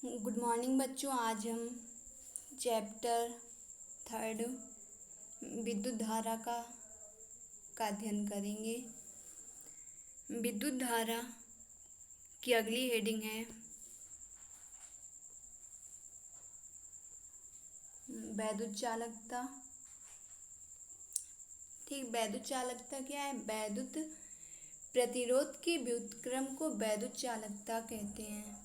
Good morning बच्चों। आज हम चैप्टर 3 विद्युत धारा का अध्ययन करेंगे। विद्युत धारा की अगली हेडिंग है वैद्युत चालकता। ठीक, वैद्युत चालकता क्या है? वैद्युत प्रतिरोध के व्युत्क्रम को वैद्युत चालकता कहते हैं।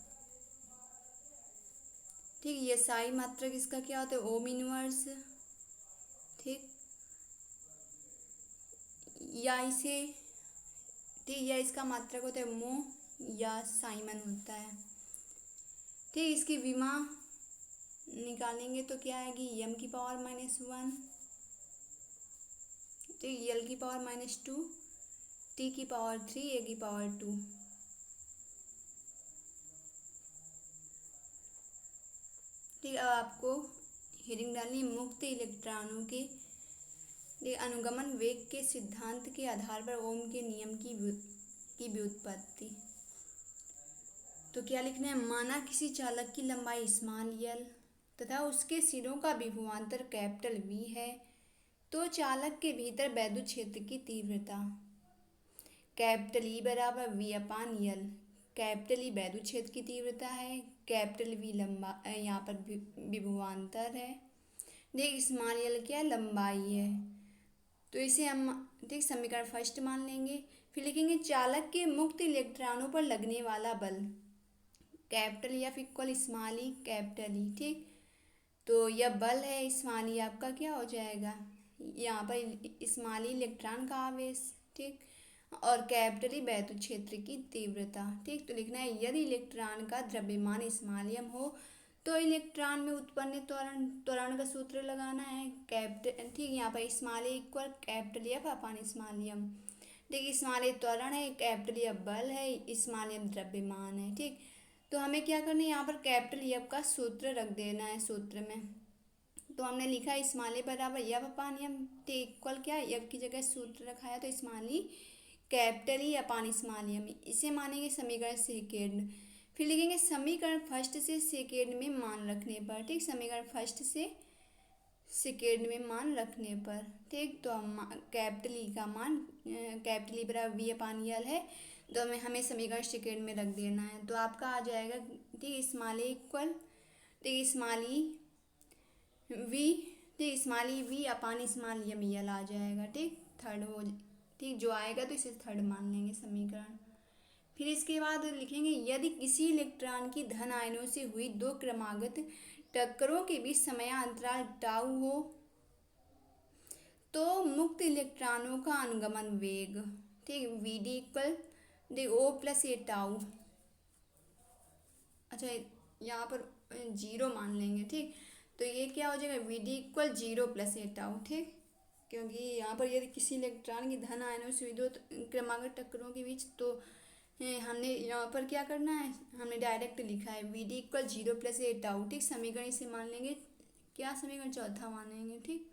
ठीक, ये साई मात्रक इसका क्या होता है? Ohm inverse. ठीक, या इसे ठीक या इसका मात्रक होता है मो या साइमन होता है। ठीक, इसकी विमा निकालेंगे तो क्या आएगी? m की पावर -1, ठीक, l की पावर -2, t की पावर 3, a की पावर 2। ठीक, अब आपको हेडिंग डालनी मुक्त इलेक्ट्रॉनों के अनुगमन वेग के सिद्धांत के आधार पर ओम के नियम की व्युत्पत्ति। तो क्या लिखना है? माना किसी चालक की लंबाई स्मॉल l तथा उसके सिरों का विभवांतर कैपिटल V है, तो चालक के भीतर वैद्युत क्षेत्र की तीव्रता कैपिटल E बराबर V/L। कैपिटल E वैद्युत क्षेत्र की तीव्रता है, कैपिटल V लंबा यहाँ पर विभवांतर है, देख स्मॉल l क्या है? लंबाई है। तो इसे हम देख समीकरण फर्स्ट मान लेंगे। फिर लिखेंगे चालक के मुक्त इलेक्ट्रॉनों पर लगने वाला बल capital F equal small E capital E. ठीक, तो यह बल है स्मॉल ई, आपका क्या हो जाएगा? यहाँ पर स्मॉल ई इलेक्ट्रॉन का आवेश, ठीक, और कैपिटल ई वैद्युत क्षेत्र की तीव्रता। ठीक, तो लिखना है यदि इलेक्ट्रॉन का द्रव्यमान स्मॉल m हो तो इलेक्ट्रॉन में उत्पन्न त्वरण का सूत्र लगाना है कैपिटल। ठीक, यहाँ पर स्मॉल ए इक्वल कैपिटल F/स्मॉल m। ठीक, स्मॉल ए त्वरण है, कैपिटल F बल है, स्मॉल m द्रव्यमान है। ठीक, तो हमें क्या करना है? यहाँ पर कैपिटल F का सूत्र रख देना है सूत्र में। तो हमने लिखा स्मॉल ए बराबर F/m। ठीक, इक्वल क्या है? F की जगह सूत्र रखा है तो स्मॉल ई कैपिटल E/स्मॉल m। इसे मानेंगे समीकरण सेकेंड। फिर लिखेंगे समीकरण फर्स्ट से सेकेंड में मान रखने पर। ठीक, समीकरण फर्स्ट से सेकेंड में मान रखने पर। ठीक, तो हम कैपिटल ई का मान कैपिटल ई बराबर V/L है, तो हमें समीकरण सेकेंड में रख देना है। तो आपका आ जाएगा ठीक स्मॉल ए इक्वल ठीक स्मॉल ई वी ठीक स्मॉल ई V/स्मॉल m आ जाएगा। ठीक, थर्ड हो ठीक जो आएगा तो इसे थर्ड मान लेंगे समीकरण। फिर इसके बाद लिखेंगे यदि किसी इलेक्ट्रॉन की धन आयनों से हुई दो क्रमागत टक्करों के बीच समयांतराल टाउ हो तो मुक्त इलेक्ट्रॉनों का अनुगमन वेग ठीक Vd इक्वल O प्लस ए टाउ। अच्छा, यहाँ पर 0 मान लेंगे। ठीक, तो ये क्या हो जाएगा? Vd इक्वल 0 प्लस ए टाउ। ठीक, क्योंकि यहाँ पर यदि किसी इलेक्ट्रॉन की धन आयनों से हुई दो क्रमागत टक्करों के बीच, तो हमने यहाँ पर क्या करना है? हमने डायरेक्ट लिखा है Vd इक्वल 0 प्लस ए टाउ। ठीक, समीकरण इसे मान लेंगे क्या? समीकरण चौथा मानेंगे। ठीक,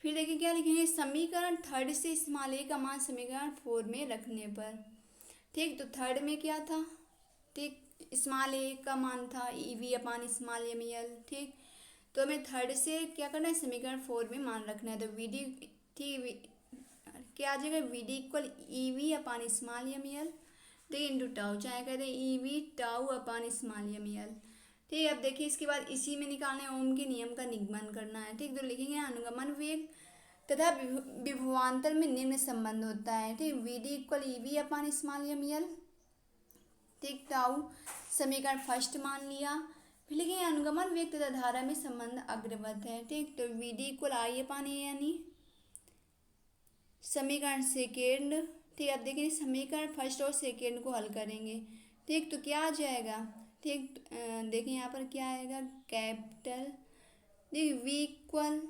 फिर देखिए क्या लिखेंगे समीकरण थर्ड से स्मॉल ए का मान समीकरण 4 में रखने पर। ठीक, तो थर्ड में क्या था? ठीक, स्मॉल ए का मान था EV/स्मॉल ml। ठीक, तो हमें थर्ड से क्या करना है? समीकरण 4 में मान रखना है। तो Vd ठीक क्या आ जाएगा? Vd इक्वल EV/स्मॉल ml ठीक इंटू टाउ, चाहे कहते हैं EV टाउ/स्मॉल ml। ठीक, अब देखिए इसके बाद इसी में निकालना है ओम के नियम का निगमन करना है। ठीक, तो लिखेंगे अनुगमन वेग तथा विभवांतर में निम्न संबंध होता है। ठीक, Vd इक्वल EV/स्मॉल ml। ठीक, टाउ समीकरण फर्स्ट मान लिया। फिर लिखेंगे अनुगमन वेग तथा धारा में संबंध अग्रवत है। ठीक, तो Vd इक्वल I/A समीकरण सेकेंड। ठीक, अब देखिए समीकरण फर्स्ट और सेकेंड को हल करेंगे। ठीक, तो क्या आ जाएगा? ठीक, देखिए यहाँ पर क्या आएगा? कैपिटल देख V equal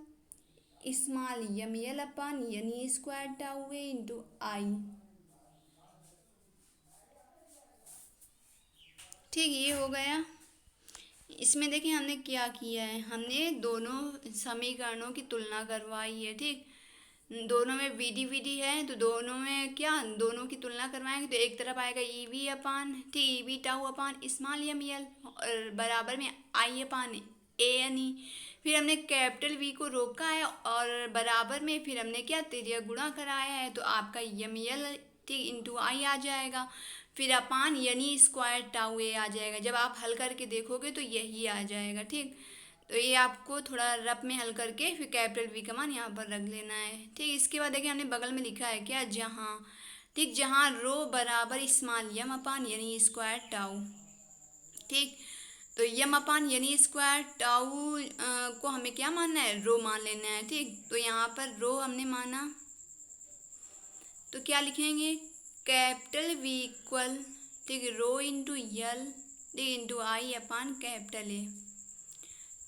small ml/n² tau A into I. ठीक, ये हो गया। इसमें देखिए हमने क्या किया है? हमने दोनों समीकरणों की तुलना करवाई है। ठीक, दोनों में वीडी वीडी है, तो दोनों में क्या, दोनों की तुलना करवाएंगे तो एक तरफ आएगा ईवी अपान, ठीक, e v tau upon small m l, और बराबर में आई अपान ए एन ई। फिर हमने कैपिटल वी को रोका है और बराबर में फिर हमने क्या तिर्यक गुणा कराया है, तो आपका एम यल ठीक इंटू आई आ जाएगा। फिर अपान यानी स्क्वायर टाउ ए आ जाएगा। जब आप हल करके देखोगे तो यही आ जाएगा, ठीक। तो ये आपको थोड़ा रफ में हल करके फिर कैपिटल वी का मान यहाँ पर रख लेना है, ठीक। इसके बाद देखिए हमने बगल में लिखा है क्या, जहाँ, ठीक, जहाँ रो बराबर स्मॉल यम अपान यानी स्क्वायर टाउ, ठीक। तो यम अपान यानी स्क्वायर टाउ को हमें क्या मानना है, रो मान लेना है, ठीक। तो यहाँ पर रो हमने माना तो क्या लिखेंगे, कैपिटल वी इक्वल, ठीक, रो इंटू यल, ठीक, into I upon capital A.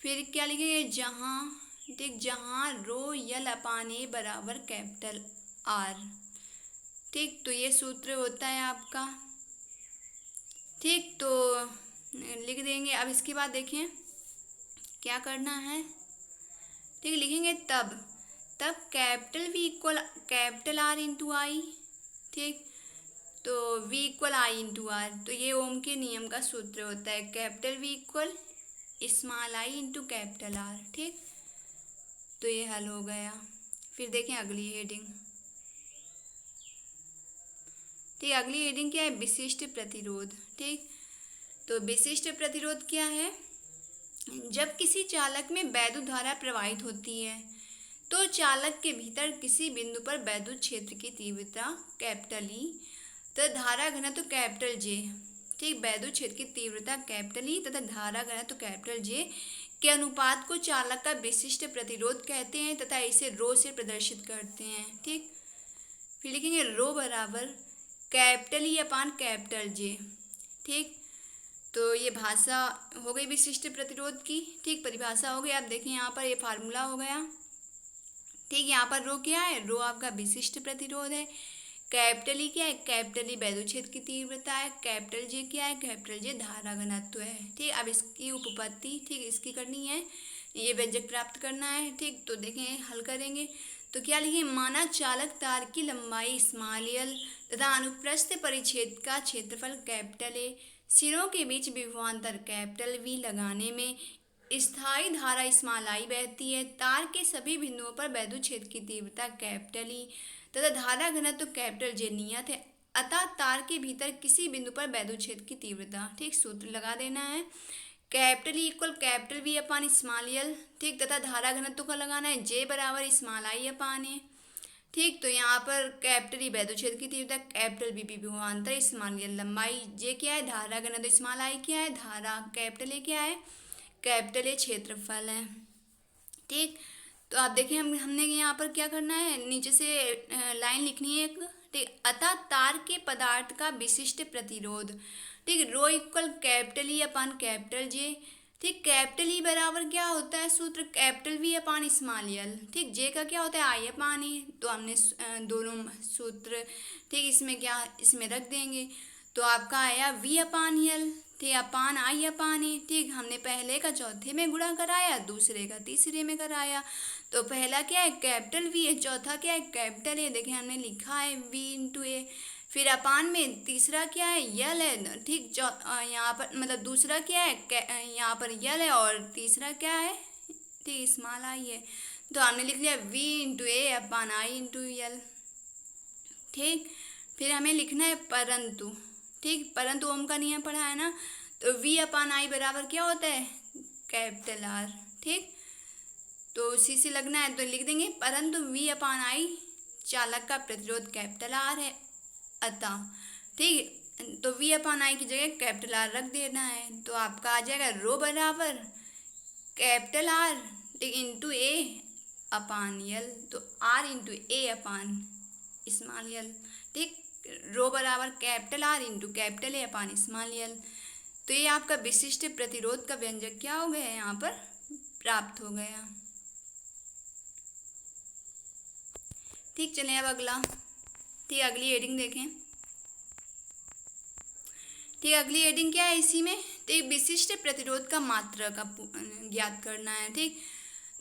फिर क्या लिखेंगे, जहाँ, ठीक, जहाँ रो यल अपान ए बराबर कैपिटल आर, ठीक। तो ये सूत्र होता है आपका, ठीक। तो लिख देंगे। अब इसके बाद देखें क्या करना है, ठीक, लिखेंगे तब capital V equal capital R into I, ठीक। तो v equal I into R, तो ये ओम के नियम का सूत्र होता है, capital V equal small I into capital R, ठीक। तो ये हल हो गया। फिर देखें अगली हेडिंग, ठीक। अगली हेडिंग क्या है, विशिष्ट प्रतिरोध, ठीक। तो विशिष्ट प्रतिरोध क्या है, जब किसी चालक में वैद्युत धारा प्रवाहित होती है तो चालक के भीतर किसी बिंदु पर वैद्युत क्षेत्र की तीव्रता कैपिटल ई, तो धारा घनत्व कैपिटल जे, ठीक, वैद्युत क्षेत्र की तीव्रता कैपिटल ई तथा धारा घनत्व कैपिटल जे के अनुपात को चालक का विशिष्ट प्रतिरोध कहते हैं तथा इसे रो से प्रदर्शित करते हैं, ठीक। फिर लिखेंगे रो बराबर कैपिटल ई अपान कैपिटल जे, ठीक। तो ये भाषा हो गई विशिष्ट प्रतिरोध की, ठीक, परिभाषा हो गई। आप देखें यहाँ पर ये फार्मूला हो गया, ठीक। यहाँ पर रो क्या है, रो आपका विशिष्ट प्रतिरोध है, कैपिटल ई क्या है, कैपिटल ई वैद्युत क्षेत्र की तीव्रता है, कैपिटल जे क्या है, कैपिटल जे धारा घनत्व है, ठीक। अब इसकी उपपत्ति, ठीक, इसकी करनी है, ये व्यंजक प्राप्त करना है, ठीक। तो देखें हल करेंगे तो क्या लिखें, माना चालक तार की लंबाई स्मॉल एल तथा अनुप्रस्थ परिच्छेद का क्षेत्रफल कैपिटल ए, सिरों के बीच विभवांतर कैपिटल वी लगाने में स्थायी धारा स्मॉल आई बहती है, तार के सभी बिंदुओं पर वैद्युत क्षेत्र की तीव्रता कैपिटल ई तथा धारा घनत्व कैपिटल जे नियत है, अतः तार के भीतर किसी बिंदु पर वैद्युत क्षेत्र की तीव्रता, ठीक, सूत्र लगा देना है, capital E equal capital V upon small L, ठीक, तथा धारा घनत्व का लगाना है जे बराबर स्मॉल आई अपान ए, ठीक। तो यहाँ पर कैपिटल ई वैद्युत क्षेत्र की तीव्रता, कैपिटल बी विभवांतर स्मॉल एल लंबाई, जे क्या है धारा घनत्व, स्मॉल आई क्या है धारा, कैपिटल ए क्या है, कैपिटल ए क्षेत्रफल है, ठीक। तो आप देखें हमने यहाँ पर क्या करना है, नीचे से लाइन लिखनी है एक, ठीक। अतः तार के पदार्थ का विशिष्ट प्रतिरोध, ठीक, रो इक्वल कैपिटल ई अपान कैपिटल जे, ठीक। कैपिटल ई बराबर क्या होता है सूत्र, capital V upon small L, ठीक। जे का क्या होता है आई अपान ई, तो हमने दोनों सूत्र, ठीक, इसमें क्या, इसमें रख देंगे। तो आपका आया वी अपान एल, ठीक, अपान आई अपान ए, ठीक। हमने पहले का चौथे में गुणा कराया, दूसरे का तीसरे में कराया। तो पहला क्या है कैपिटल वी है, चौथा क्या है कैपिटल ए, देखिए हमने लिखा है वी इंटू ए। फिर अपान में तीसरा क्या है यल है, ठीक। यहाँ पर मतलब दूसरा क्या है, यहाँ पर यल है और तीसरा क्या है, ठीक, स्मॉल आई है। तो हमने लिख लिया V into A upon I into L, ठीक। फिर हमें लिखना है परंतु, ठीक, परंतु ओम का नियम पढ़ा है ना, तो वी अपान आई बराबर क्या होता है कैपिटल आर, ठीक। तो उसी से लगना है, तो लिख देंगे परंतु वी अपान आई चालक का प्रतिरोध कैपिटल आर है, अतः, ठीक। तो वी अपान आई की जगह कैपिटल आर रख देना है। तो आपका आ जाएगा रो बराबर कैपिटल आर, ठीक, इंटू ए अपान यल, तो R into A upon small l, ठीक। रो बराबर capital R into capital A upon small l. तो ये आपका विशिष्ट प्रतिरोध का व्यंजक क्या हो गया, यहाँ पर प्राप्त हो गया, ठीक। चलें अब अगला, ठीक, अगली हेडिंग देखें, ठीक। अगली हेडिंग क्या है इसी में, ठीक, विशिष्ट प्रतिरोध का मात्रा का ज्ञात करना है, ठीक।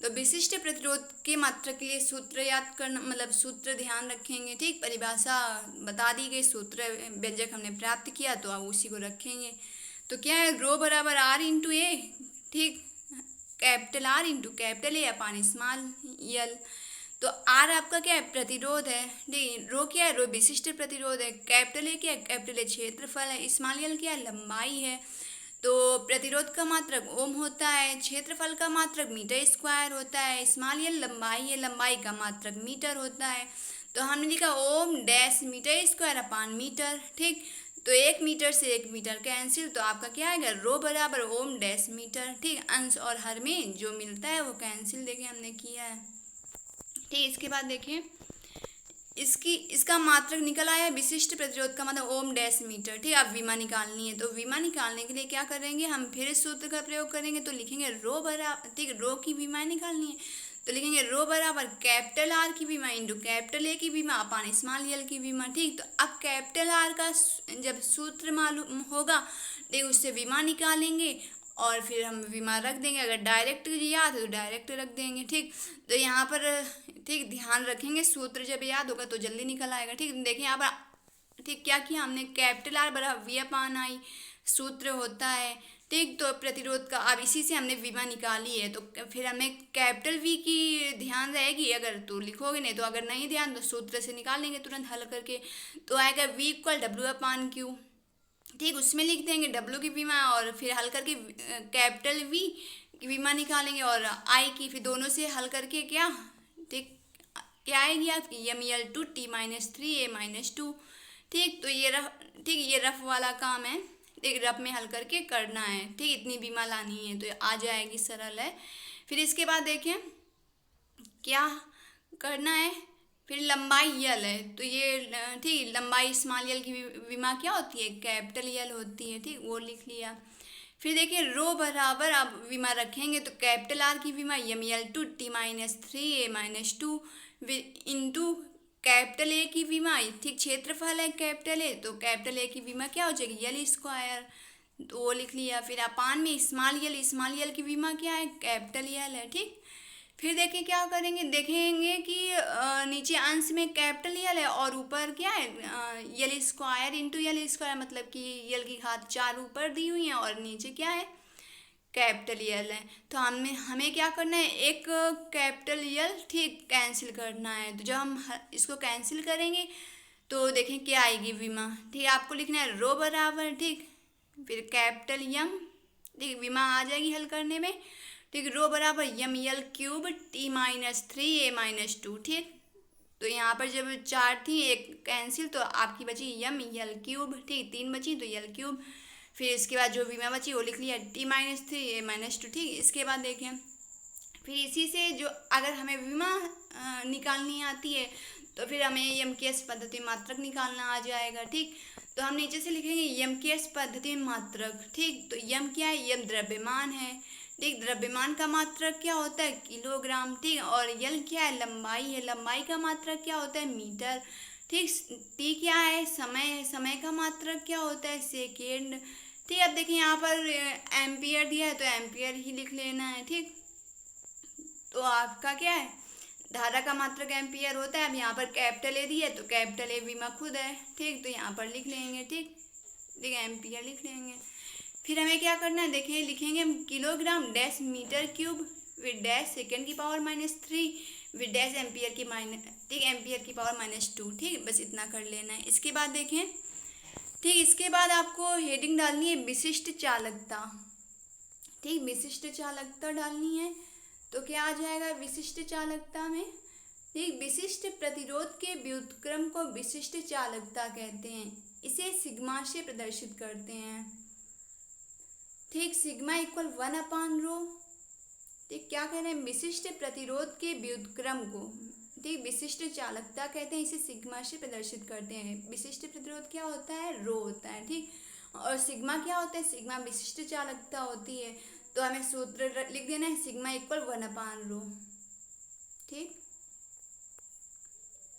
तो विशिष्ट प्रतिरोध के मात्रक के लिए सूत्र याद करना, मतलब सूत्र ध्यान रखेंगे। ठीक, परिभाषा बता दी गई, सूत्र व्यंजक हमने प्राप्त किया तो अब उसी को रखेंगे। तो क्या है, रो बराबर आर इंटू ए। ठीक, capital R into capital A upon small l. तो आर आपका क्या है, प्रतिरोध है। ठीक, रो क्या है, रो विशिष्ट प्रतिरोध है। कैपिटल ए क्या है, कैपिटल ए क्षेत्रफल है। स्मॉल यल क्या है, लंबाई है। तो प्रतिरोध का मात्रक ओम होता है, क्षेत्रफल का मात्रक मीटर स्क्वायर होता है, स्मॉल यल लंबाई है, लंबाई का मात्रक मीटर होता है। तो हमने लिखा ohm dash metre square upon metre. ठीक, तो 1 मीटर से 1 मीटर कैंसिल, तो आपका क्या आएगा, रो बराबर ओम डैश मीटर। ठीक, अंश और हर में जो मिलता है वो कैंसिल, देखिए हमने किया है। ठीक, इसके बाद देखिए इसका मात्रक निकल आया, विशिष्ट प्रतिरोध का मतलब ओम डैश मीटर। ठीक, अब विमा निकालनी है, तो विमा निकालने के लिए क्या करेंगे, हम फिर इस सूत्र का प्रयोग करेंगे। तो लिखेंगे रो बराबर, ठीक, रो की विमा निकालनी है तो लिखेंगे रो बराबर कैपिटल आर की विमा इंटू कैपिटल ए की विमा अपान स्मॉल यल की विमा। ठीक, तो अब कैपिटल आर का जब सूत्र मालूम होगा, ठीक, उससे विमा निकालेंगे और फिर हम विमा रख देंगे। अगर डायरेक्ट याद है तो डायरेक्ट रख देंगे। ठीक, तो यहाँ पर ठीक ध्यान रखेंगे, सूत्र जब याद होगा तो जल्दी निकल आएगा। ठीक, देखिए यहाँ पर ठीक क्या किया हमने, कैपिटल आर बराबर वी अपान आई सूत्र होता है। ठीक, तो प्रतिरोध का अब इसी से हमने विमा निकाली है, तो फिर हमें कैपिटल वी की ध्यान रहेगी अगर तो लिखोगे, नहीं तो अगर नहीं ध्यान तो सूत्र से निकाल लेंगे तुरंत हल करके। तो आएगा V equal W upon Q. ठीक, उसमें लिख देंगे डब्ल्यू की विमा और फिर हल करके कैपिटल वी की विमा निकालेंगे और आई की, फिर दोनों से हल करके क्या, ठीक, क्या आएगी आपकी M L two T minus 3 A minus 2। ठीक, तो ये रफ, ठीक, ये रफ वाला काम है। ठीक, रफ में हल करके करना है। ठीक, इतनी बीमा लानी है तो आ जाएगी, सरल है। फिर इसके बाद देखें क्या करना है, फिर लंबाई यल है तो ये ठीक, लंबाई स्मॉल यल की विमा क्या होती है, कैपिटल यल होती है। ठीक, वो लिख लिया। फिर देखिए रो बराबर अब विमा रखेंगे तो कैपिटल आर की विमा M L two T minus 3 A minus 2 into capital A की विमा, ठीक, क्षेत्रफल है कैपिटल ए तो कैपिटल ए की विमा क्या हो जाएगी, यल स्क्वायर, तो वो लिख लिया। फिर अपान में स्मॉल यल की विमा क्या है, कैपिटल यल है। ठीक, फिर देखिए क्या करेंगे, देखेंगे कि नीचे अंश में कैपिटल यल है और ऊपर क्या है, यल स्क्वायर इंटू यल स्क्वायर, मतलब कि यल की घात 4 ऊपर दी हुई है और नीचे क्या है, कैपिटल यल है। तो हमें क्या करना है, एक कैपिटल यल ठीक कैंसिल करना है। तो जब हम इसको कैंसिल करेंगे तो देखें क्या आएगी विमा। ठीक, आपको लिखना है रो बराबर, ठीक, फिर कैपिटल यम, ठीक, विमा आ जाएगी हल करने में। ठीक, रो बराबर यम यल cube T minus 3 A minus 2। ठीक, तो यहाँ पर जब 4 थी, एक कैंसिल, तो आपकी बची यम यल क्यूब। ठीक, 3 बची तो यल क्यूब। फिर इसके बाद जो विमा बची वो लिख लिया टी माइनस 3 ए माइनस 2। ठीक, इसके बाद देखें फिर इसी से जो अगर हमें विमा निकालनी आती है तो फिर हमें यम की एस पद्धति मात्रक निकालना आ जाएगा। ठीक, तो हम नीचे से लिखेंगे यम की एस पद्धति मात्रक। ठीक, तो यम क्या है, यम द्रव्यमान है। ठीक, द्रव्यमान का मात्रक क्या होता है, किलोग्राम। ठीक, और यल क्या है, लंबाई है, लंबाई का मात्रक क्या होता है, मीटर। ठीक, टी क्या है, समय है, समय का मात्रक क्या होता है, सेकेंड। ठीक, अब देखिए यहाँ पर एम्पियर दिया है तो एम्पियर ही लिख लेना है। ठीक, तो आपका क्या है, धारा का मात्रक एम्पियर होता है। अब यहाँ पर कैपिटल ए दी है तो कैपिटल ए विमा खुद है। ठीक, तो यहाँ पर लिख लेंगे। ठीक, एम्पियर लिख लेंगे। फिर हमें क्या करना है, देखें लिखेंगे हम kilogram dash metre cube with dash second की पावर -3 विद डैश एम्पियर की ठीक, एम्पियर की पावर -2। ठीक, बस इतना कर लेना है। इसके बाद देखें, ठीक, इसके बाद आपको हेडिंग डालनी है विशिष्ट चालकता। ठीक, विशिष्ट चालकता डालनी है तो क्या आ जाएगा विशिष्ट चालकता में, ठीक, विशिष्ट प्रतिरोध के व्युत्क्रम को विशिष्ट चालकता कहते हैं। इसे सिग्मा से प्रदर्शित करते हैं। ठीक, सिग्मा इक्वल 1/रो। ठीक, क्या कह रहे हैं, विशिष्ट प्रतिरोध के व्युत्क्रम को, ठीक, विशिष्ट चालकता कहते हैं। इसे सिग्मा से प्रदर्शित करते हैं। विशिष्ट प्रतिरोध क्या होता है, रो होता है। ठीक, और सिग्मा क्या होता है, सिग्मा विशिष्ट चालकता होती है। तो हमें सूत्र लिख देना है सिग्मा इक्वल 1/रो। ठीक,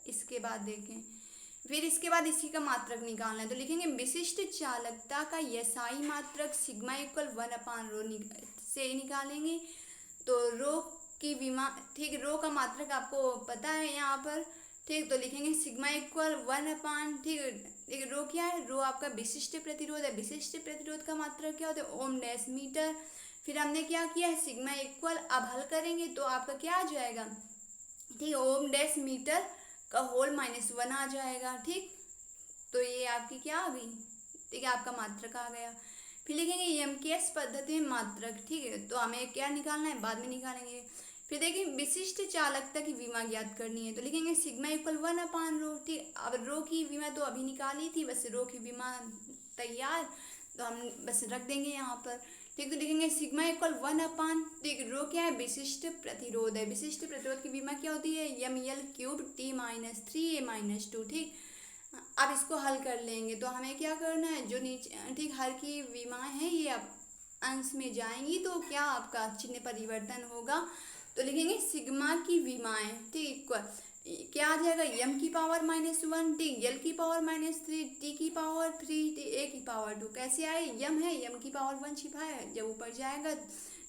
इसके बाद देखें, फिर इसके बाद इसी का मात्रक निकालना है तो लिखेंगे विशिष्ट चालकता का यसाई मात्रक सिग्मा इक्वल 1/रो से निकालेंगे। तो रो की विमा, ठीक, रो का मात्रक आपको पता है यहाँ पर, ठीक, तो लिखेंगे सिग्मा इक्वल 1/, ठीक, रो क्या है, रो आपका विशिष्ट प्रतिरोध है, विशिष्ट प्रतिरोध का मात्रक क्या होता है, ओम डैश मीटर। फिर हमने क्या किया है, सिग्मा इक्वल, अब हल करेंगे तो आपका क्या आ जाएगा, ठीक, ओम डैश मीटर का होल -1 आ जाएगा, ठीक। तो ये आपकी क्या आ गई, ठीक है, आपका मात्रक आ गया। फिर लिखेंगे एमकेएस पद्धति में मात्रक, ठीक है, तो हमें क्या निकालना है, बाद में निकालेंगे। फिर देखिए विशिष्ट चालकता की विमा ज्ञात करनी है, तो लिखेंगे सिग्मा इक्वल 1/रो, ठीक। अब रो की विमा तो अभी निकाली थी, बस रो की विमा तैयार, तो हम बस रख देंगे यहाँ पर, ठीक। तो लिखेंगे सिग्मा इक्वल 1/, ठीक, रो क्या है, विशिष्ट प्रतिरोध है, विशिष्ट प्रतिरोध की विमा क्या होती है, ml³ T-3a-2, ठीक। अब इसको हल कर लेंगे, तो हमें क्या करना है, जो नीचे, ठीक, हर की विमाएं हैं ये अब अंश में जाएंगी, तो क्या आपका चिन्ह परिवर्तन होगा, तो लिखेंगे सिग्मा की विमाएं, ठीक, क्या आ जाएगा, m की पावर -1, ठीक, l की पावर -3, t की पावर 3, a की पावर 2, कैसे आए, m है, m की पावर 1 छिपा है, जब ऊपर जाएगा,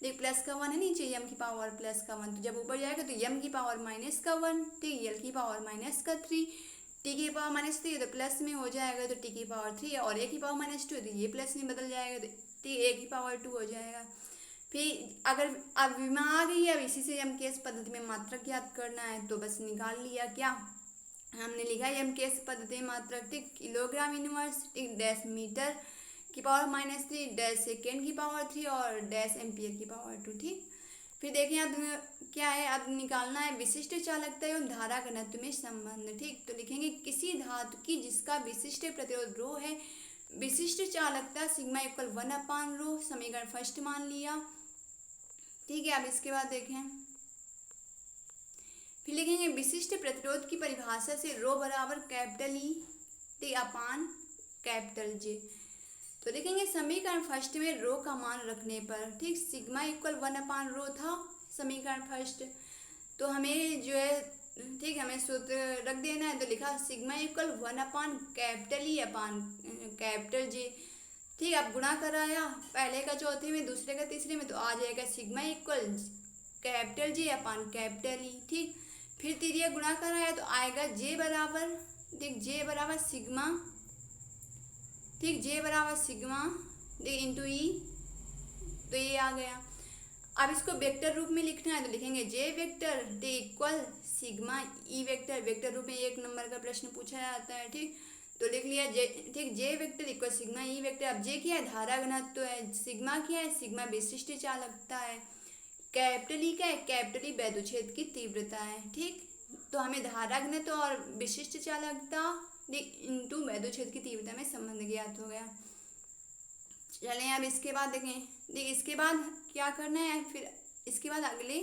देख प्लस का 1 है नीचे, m की पावर प्लस का 1, तो जब ऊपर जाएगा तो m की पावर -1, ठीक, l की पावर -3, t की पावर -3 तो प्लस में हो जाएगा, तो t की पावर 3, और a की पावर -2 तो ये प्लस में बदल जाएगा, तो t a की पावर 2 हो जाएगा। फिर अगर अब विमा आ गई है, अब इसी से एमकेएस पद्धति में मात्रक ज्ञात करना है, तो बस निकाल लिया, क्या हमने लिखा है एमकेएस पद्धति में मात्रक, ठीक, किलोग्राम इनवर्स, ठीक, डैश मीटर की पावर -3, डैश सेकेंड की पावर 3 और डैश एम्पियर की पावर 2, ठीक। फिर देखिए अब क्या है, अब निकालना है विशिष्ट चालकता एवं धारा घनत्व में संबंध, ठीक। तो लिखेंगे किसी धातु की जिसका विशिष्ट प्रतिरोध रो है, विशिष्ट चालकता सिग्मा इक्वल 1/रो, समीकरण फर्स्ट मान लिया, ठीक है। अब इसके बाद देखें, फिर लिखेंगे विशिष्ट प्रतिरोध की परिभाषा से रो बराबर E T/J, तो लिखेंगे समीकरण फर्स्ट में रो का मान रखने पर, ठीक, सिग्मा इक्वल 1/रो था समीकरण फर्स्ट, तो हमें जो है, ठीक, हमें सूत्र रख देना है, तो लिखा सिग्मा इक्वल 1/E/J, ठीक। अब गुणा कराया पहले का चौथे में, दूसरे का तीसरे में, तो आ जाएगा सिग्मा इक्वल J/E, ठीक। फिर तीसरा गुणा कराया तो आएगा J बराबर, ठीक, J बराबर सिग्मा, ठीक, J बराबर सिग्मा, ठीक, इंटू E, तो ये आ गया। अब इसको वेक्टर रूप में लिखना है, तो लिखेंगे J vector T equal sigma E vector, vector रूप में 1 नंबर का प्रश्न पूछा जाता है, ठीक, तो लिख लिया J, ठीक, J vector equal sigma E vector. अब J क्या है, धारा घनत्व है, सिग्मा क्या है, सिग्मा विशिष्ट चालकता है, कैपिटल E क्या है, कैपिटल E वैद्युच्छेद की तीव्रता है, ठीक। तो हमें धारा घनत्व और विशिष्ट चालकता इंटू वैद्युच्छेद की तीव्रता में संबंध ज्ञात हो गया। चलें अब इसके बाद देखें, देख इसके बाद क्या करना है, फिर इसके बाद अगली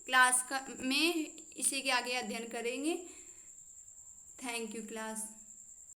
क्लास में इसी के आगे अध्ययन करेंगे। Thank you class.